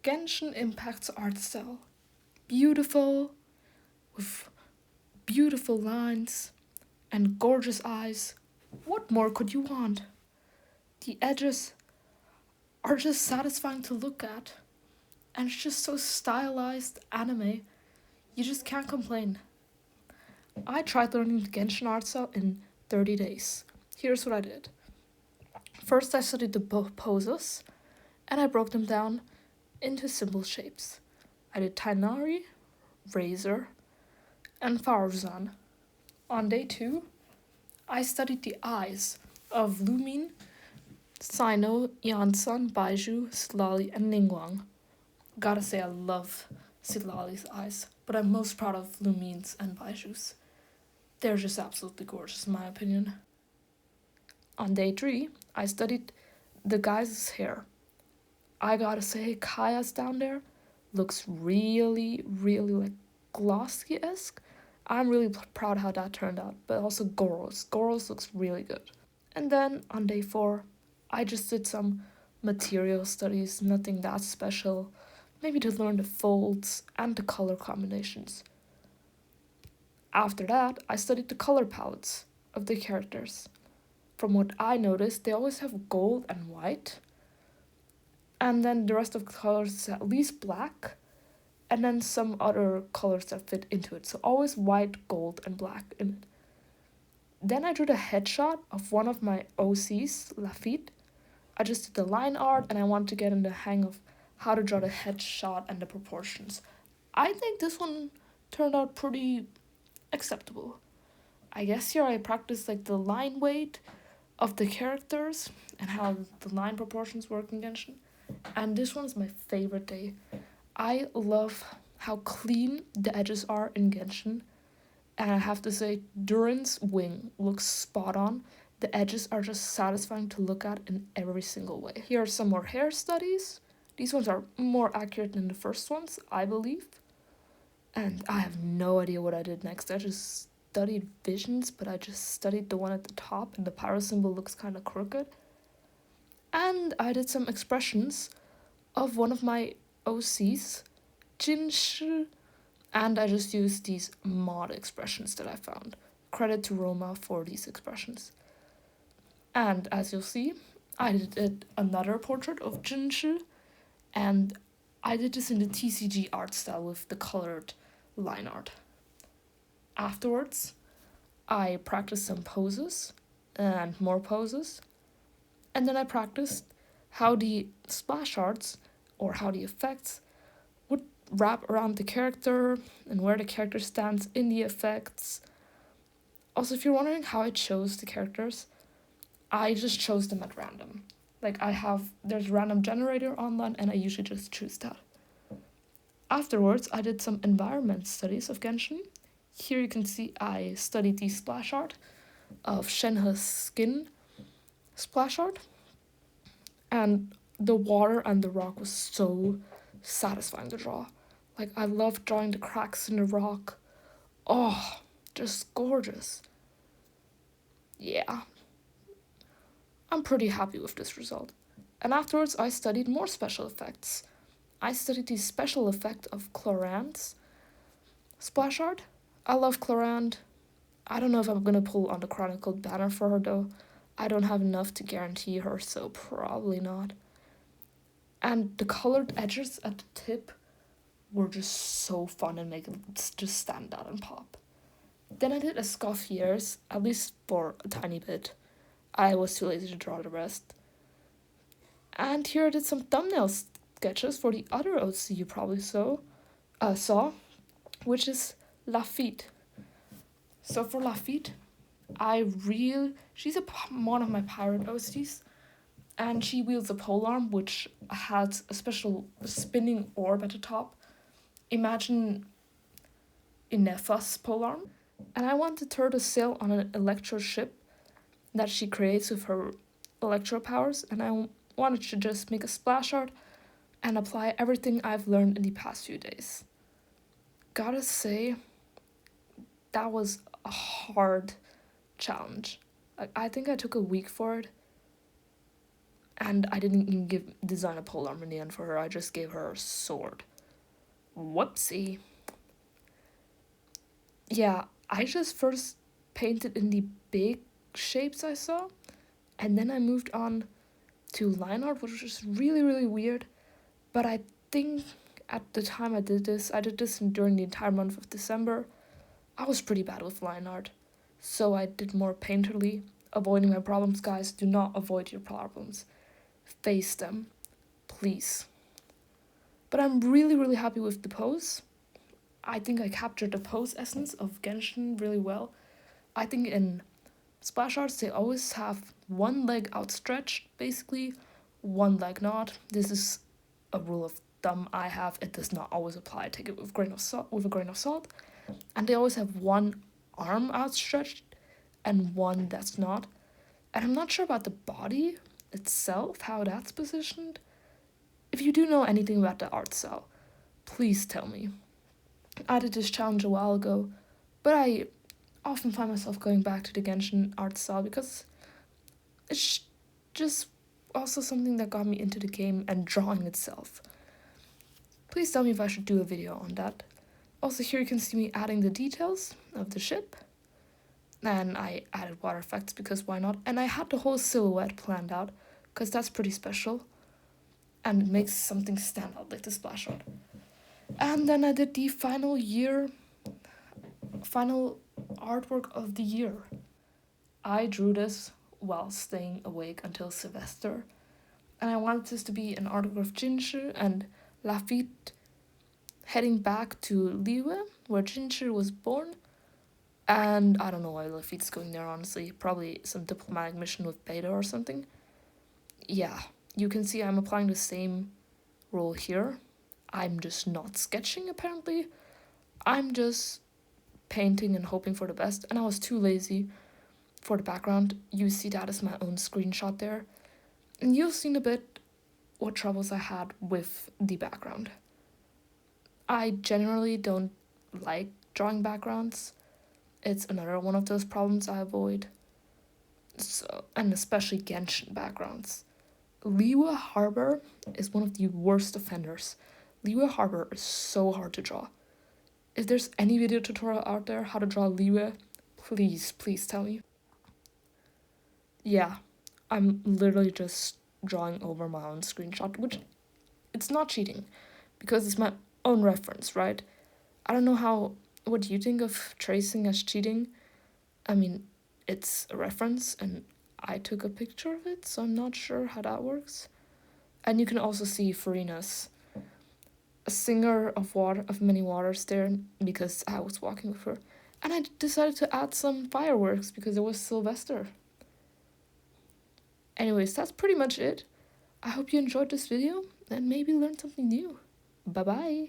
Genshin Impact's art style. Beautiful, with beautiful lines and gorgeous eyes. What more could you want? The edges are just satisfying to look at, and it's just so stylized anime, you just can't complain. I tried learning the Genshin art style in 30 days. Here's what I did. First, I studied the poses, and I broke them down into simple shapes. I did Tainari, Razor, and Farzan. On day 2, I studied the eyes of Lumin, Sino, Yansan, Baiju, Silali, and Ningguang. Gotta say, I love Silali's eyes, but I'm most proud of Lumin's and Baiju's. They're just absolutely gorgeous, in my opinion. On day 3, I studied the guy's hair. I gotta say, Kaya's down there looks really, really like glossy-esque. I'm really proud how that turned out, but also Goro's. Goro's looks really good. And then on day 4, I just did some material studies, nothing that special, maybe to learn the folds and the color combinations. After that, I studied the color palettes of the characters. From what I noticed, they always have gold and white, and then the rest of the colors is at least black, and then some other colors that fit into it. So always white, gold, and black in it. Then I drew the headshot of one of my OCs, Lafitte. I just did the line art, and I wanted to get in the hang of how to draw the headshot and the proportions. I think this one turned out pretty acceptable. I guess here I practiced like the line weight of the characters and how the line proportions work in Genshin. And this one's my favorite day. I love how clean the edges are in Genshin. And I have to say, Durin's wing looks spot on. The edges are just satisfying to look at in every single way. Here are some more hair studies. These ones are more accurate than the first ones, I believe. And I have no idea what I did next. I just studied visions, but I just studied the one at the top, and the pyro symbol looks kind of crooked. And I did some expressions of one of my OCs, Jinshi, and I just used these mod expressions that I found. Credit to Roma for these expressions. And as you'll see, I did another portrait of Jinshi, and I did this in the TCG art style with the colored line art. Afterwards, I practiced some poses and more poses, and then I practiced how the splash arts or how the effects would wrap around the character and where the character stands in the effects. Also, if you're wondering how I chose the characters, I just chose them at random. Like there's a random generator online, and I usually just choose that. Afterwards, I did some environment studies of Genshin. Here you can see I studied the splash art of Shenhe's skin splash art. And the water and the rock was so satisfying to draw. Like, I love drawing the cracks in the rock. Oh, just gorgeous. Yeah, I'm pretty happy with this result. And afterwards, I studied more special effects. I studied the special effect of Clorant's splash art. I love Clorant. I don't know if I'm gonna pull on the Chronicled banner for her though. I don't have enough to guarantee her, so probably not. And the colored edges at the tip were just so fun and make it just stand out and pop. Then I did Escoffier's, at least for a tiny bit. I was too lazy to draw the rest. And here I did some thumbnail sketches for the other OC you probably saw, which is Lafitte. So for Lafitte, she's one of my pirate OCs, and she wields a polearm which has a special spinning orb at the top. Imagine Inefa's polearm. And I wanted her to sail on an electro ship that she creates with her electro powers, and I wanted to just make a splash art and apply everything I've learned in the past few days. Gotta say, that was a hard challenge. I think I took a week for it, And I didn't even design a polearm in the end for her. I just gave her a sword. Whoopsie. Yeah, I just first painted in the big shapes I saw, and then I moved on to line art, which was really, really weird. But I think at the time I did this during the entire month of December. I was pretty bad with line art, so I did more painterly, avoiding my problems, guys. Do not avoid your problems. Face them, please. But I'm really, really happy with the pose. I think I captured the pose essence of Genshin really well. I think in splash arts they always have one leg outstretched, basically, one leg not. This is a rule of thumb I have. It does not always apply. Take it with a grain of salt. And they always have one arm outstretched and one that's not. And I'm not sure about the body itself, how that's positioned. If you do know anything about the art style, please tell me. I did this challenge a while ago, but I often find myself going back to the Genshin art style because it's just also something that got me into the game and drawing itself. Please tell me if I should do a video on that. Also, here you can see me adding the details of the ship. And I added water effects because why not? And I had the whole silhouette planned out because that's pretty special. And it makes something stand out like the splash art. And then I did the final artwork of the year. I drew this while staying awake until Sylvester. And I wanted this to be an artwork of Jinshi and Lafitte heading back to Liyue, where Jinshi was born. And I don't know why Lafitte's going there, honestly. Probably some diplomatic mission with Beta or something. Yeah, you can see I'm applying the same rule here. I'm just not sketching, apparently. I'm just painting and hoping for the best. And I was too lazy for the background. You see that as my own screenshot there. And you've seen a bit what troubles I had with the background. I generally don't like drawing backgrounds. It's another one of those problems I avoid. So, and especially Genshin backgrounds. Liyue Harbor is one of the worst offenders. Liyue Harbor is so hard to draw. If there's any video tutorial out there how to draw Liyue, please tell me. Yeah, I'm literally just drawing over my own screenshot, which it's not cheating because it's my own reference, right? I don't know what do you think of tracing as cheating? I mean, it's a reference and I took a picture of it, so I'm not sure how that works. And you can also see Farina's a singer of many waters there because I was walking with her. And I decided to add some fireworks because it was Sylvester. Anyways, that's pretty much it. I hope you enjoyed this video and maybe learned something new. Bye bye.